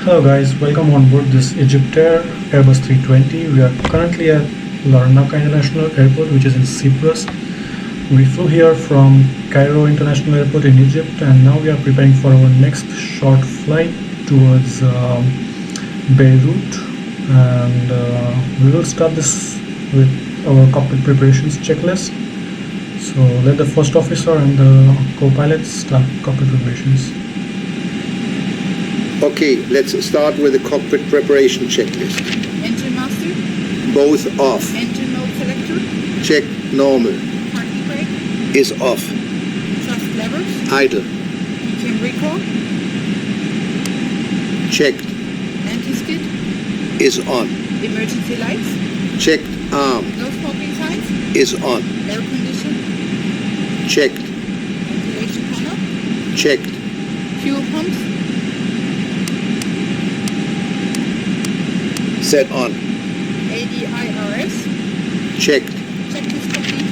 Hello guys, welcome on board this Egyptair Airbus 320. We are currently at Larnaca International Airport, which is in Cyprus. We flew here from Cairo International Airport in Egypt, and now we are preparing for our next short flight towards Beirut. And we will start this with our cockpit preparations checklist. So let the first officer and the co-pilot start cockpit preparations. Okay, let's start with the cockpit preparation checklist. Engine master, Both off. engine mode selector, Check normal. parking brake, Is off. thrust levers, Idle. ECM recall, Checked. anti-skid, Is on. emergency lights, Checked arm. no smoking signs, Is on. air condition, Checked. ventilation panel, Checked. fuel pumps, Set on. ADIRS, Checked. checklist complete,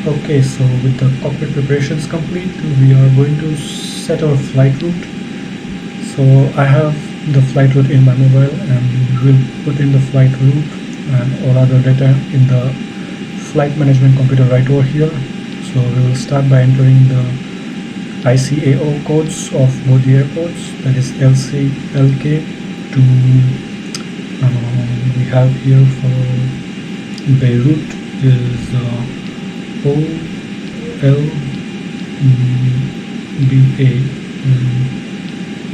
Okay, so with the cockpit preparations complete, we are going to set our flight route. So I have the flight route in my mobile, and we will put in the flight route and all other data in the flight management computer right over here. So we will start by entering the ICAO codes of both the airports, that is LC, LK to we have here for Beirut is OLBA.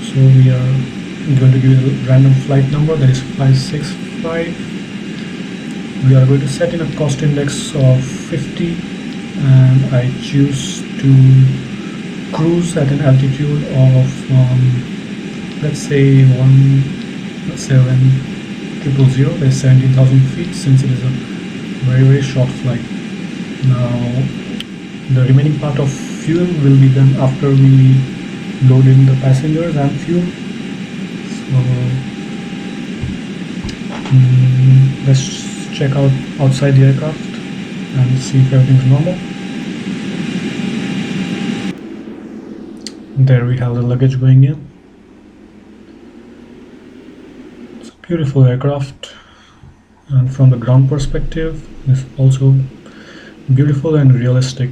So we are going to give you a random flight number, that is 565. We are going to set in a cost index of 50, and I choose to cruise at an altitude of let's say 17000, that is 17,000 feet, since it is a very short flight. Now the remaining part of fuel will be done after we load in the passengers and fuel. So let's check out outside the aircraft and see if everything's normal. There we have the luggage going in. It's a beautiful aircraft, and from the ground perspective it's also beautiful and realistic.